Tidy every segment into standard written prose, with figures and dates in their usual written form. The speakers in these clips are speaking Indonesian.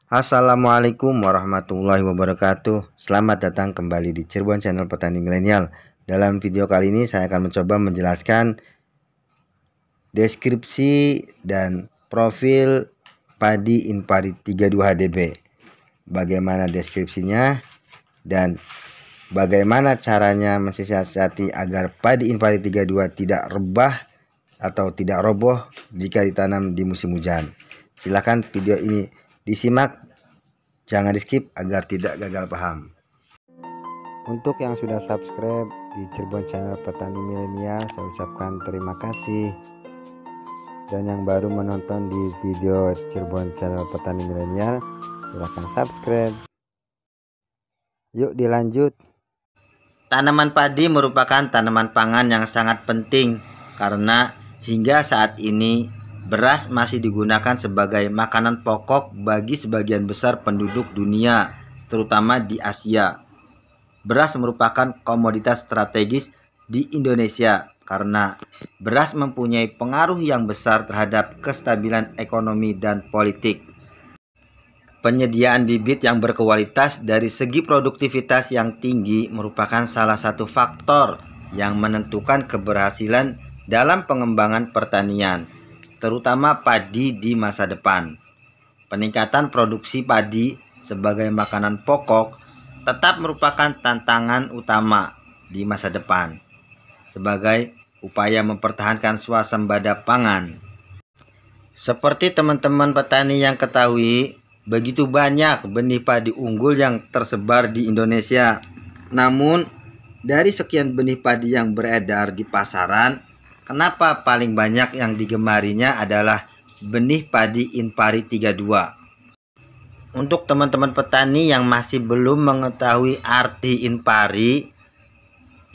Assalamualaikum warahmatullahi wabarakatuh. Selamat datang kembali di Cirebon Channel Petani Milenial. Dalam video kali ini saya akan mencoba menjelaskan deskripsi dan profil padi Inpari 32 HDB. Bagaimana deskripsinya dan bagaimana caranya mensiasati agar padi Inpari 32 tidak rebah atau tidak roboh jika ditanam di musim hujan. Silahkan video ini disimak, jangan di skip agar tidak gagal paham. Untuk yang sudah subscribe di Cirebon Channel Petani Milenial, saya ucapkan terima kasih. Dan yang baru menonton di video Cirebon Channel Petani Milenial, silahkan subscribe. Yuk dilanjut. Tanaman padi merupakan tanaman pangan yang sangat penting karena hingga saat ini beras masih digunakan sebagai makanan pokok bagi sebagian besar penduduk dunia, terutama di Asia. Beras merupakan komoditas strategis di Indonesia karena beras mempunyai pengaruh yang besar terhadap kestabilan ekonomi dan politik. Penyediaan bibit yang berkualitas dari segi produktivitas yang tinggi merupakan salah satu faktor yang menentukan keberhasilan dalam pengembangan pertanian, terutama padi di masa depan. Peningkatan produksi padi sebagai makanan pokok tetap merupakan tantangan utama di masa depan sebagai upaya mempertahankan swasembada pangan. Seperti teman-teman petani yang ketahui, begitu banyak benih padi unggul yang tersebar di Indonesia. Namun, dari sekian benih padi yang beredar di pasaran, kenapa paling banyak yang digemarinya adalah benih padi Inpari 32? Untuk teman-teman petani yang masih belum mengetahui arti Inpari,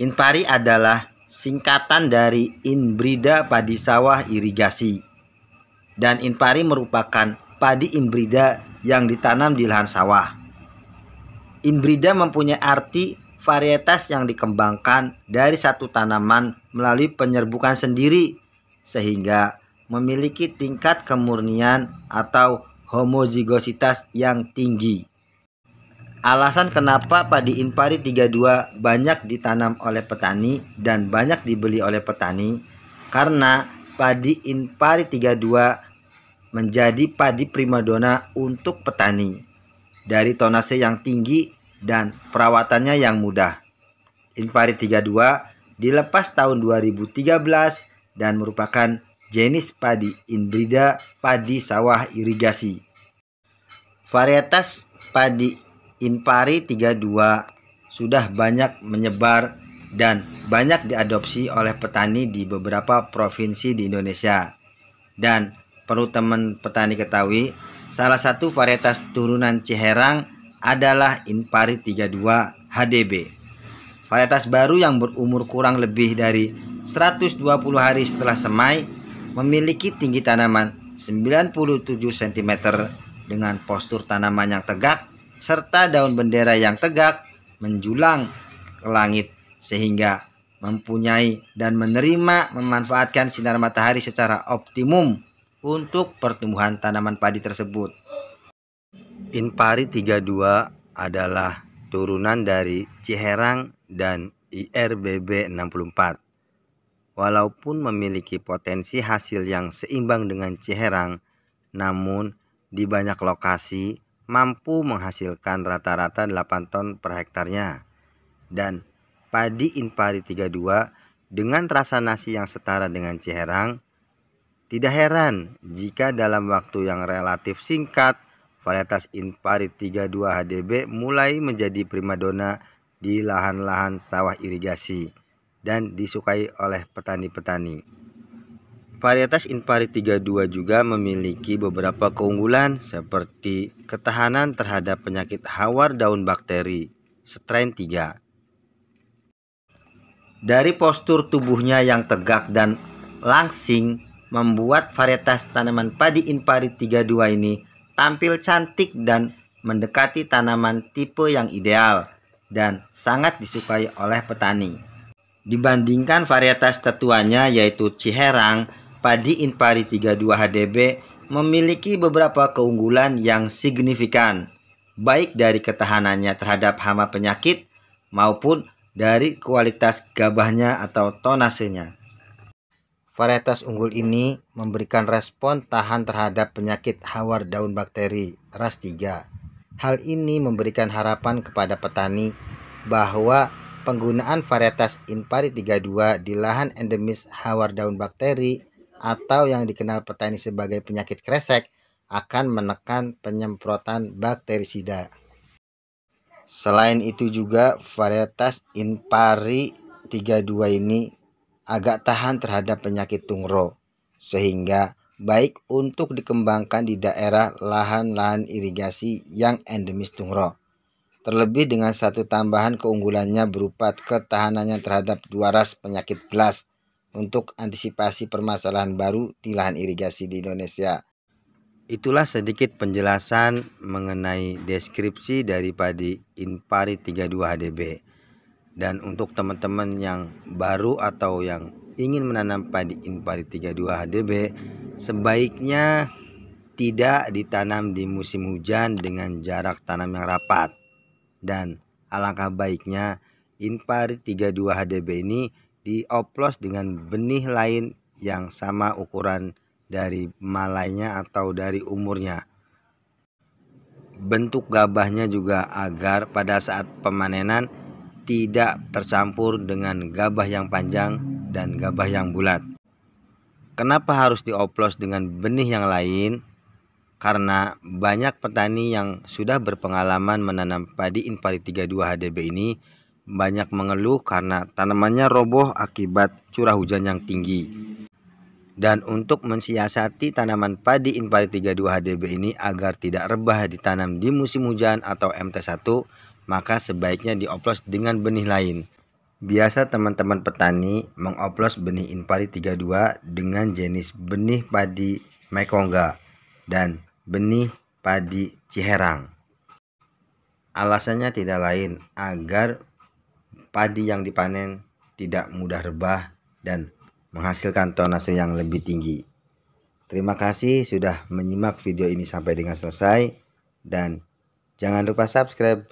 Inpari adalah singkatan dari Inbrida Padi Sawah Irigasi. Dan Inpari merupakan padi inbrida yang ditanam di lahan sawah. Inbrida mempunyai arti varietas yang dikembangkan dari satu tanaman melalui penyerbukan sendiri sehingga memiliki tingkat kemurnian atau homozigositas yang tinggi. Alasan kenapa padi Inpari 32 banyak ditanam oleh petani dan banyak dibeli oleh petani karena padi Inpari 32 menjadi padi primadona untuk petani dari tonase yang tinggi dan perawatannya yang mudah. Inpari 32 dilepas tahun 2013 dan merupakan jenis padi inbrida padi sawah irigasi. Varietas padi Inpari 32 sudah banyak menyebar dan banyak diadopsi oleh petani di beberapa provinsi di Indonesia. Dan perlu teman petani ketahui, salah satu varietas turunan Ciherang adalah Inpari 32 HDB. Varietas baru yang berumur kurang lebih dari 120 hari setelah semai, memiliki tinggi tanaman 97 cm dengan postur tanaman yang tegak serta daun bendera yang tegak menjulang ke langit sehingga mempunyai dan memanfaatkan sinar matahari secara optimum untuk pertumbuhan tanaman padi tersebut. Inpari 32 adalah turunan dari Ciherang dan IRBB 64. Walaupun memiliki potensi hasil yang seimbang dengan Ciherang, namun di banyak lokasi mampu menghasilkan rata-rata 8 ton per hektarnya. Dan padi Inpari 32 dengan rasa nasi yang setara dengan Ciherang, tidak heran jika dalam waktu yang relatif singkat, varietas Inpari 32 HDB mulai menjadi primadona di lahan-lahan sawah irigasi dan disukai oleh petani-petani. Varietas Inpari 32 juga memiliki beberapa keunggulan seperti ketahanan terhadap penyakit hawar daun bakteri, strain 3. Dari postur tubuhnya yang tegak dan langsing, membuat varietas tanaman padi Inpari 32 ini tampil cantik dan mendekati tanaman tipe yang ideal dan sangat disukai oleh petani. Dibandingkan varietas tetuanya yaitu Ciherang, padi Inpari 32 HDB memiliki beberapa keunggulan yang signifikan, baik dari ketahanannya terhadap hama penyakit maupun dari kualitas gabahnya atau tonasenya. Varietas unggul ini memberikan respon tahan terhadap penyakit hawar daun bakteri ras 3. Hal ini memberikan harapan kepada petani bahwa penggunaan varietas Inpari 32 di lahan endemis hawar daun bakteri atau yang dikenal petani sebagai penyakit kresek akan menekan penyemprotan bakterisida. Selain itu juga varietas Inpari 32 ini agak tahan terhadap penyakit tungro, sehingga baik untuk dikembangkan di daerah lahan-lahan irigasi yang endemis tungro. Terlebih dengan satu tambahan keunggulannya berupa ketahanannya terhadap 2 ras penyakit blast untuk antisipasi permasalahan baru di lahan irigasi di Indonesia. Itulah sedikit penjelasan mengenai deskripsi dari padi Inpari 32 HDB. Dan untuk teman-teman yang baru atau yang ingin menanam padi Inpari 32 HDB, sebaiknya tidak ditanam di musim hujan dengan jarak tanam yang rapat. Dan alangkah baiknya Inpari 32 HDB ini dioplos dengan benih lain yang sama ukuran dari malainya atau dari umurnya. Bentuk gabahnya juga agar pada saat pemanenan tidak tercampur dengan gabah yang panjang dan gabah yang bulat. Kenapa harus dioplos dengan benih yang lain? Karena banyak petani yang sudah berpengalaman menanam padi Inpari 32 HDB ini banyak mengeluh karena tanamannya roboh akibat curah hujan yang tinggi. Dan untuk mensiasati tanaman padi Inpari 32 HDB ini agar tidak rebah ditanam di musim hujan atau MT1, maka sebaiknya dioplos dengan benih lain. Biasa teman-teman petani mengoplos benih Inpari 32 dengan jenis benih padi Mekongga dan benih padi Ciherang. Alasannya tidak lain agar padi yang dipanen tidak mudah rebah dan menghasilkan tonase yang lebih tinggi. Terima kasih sudah menyimak video ini sampai dengan selesai dan jangan lupa subscribe.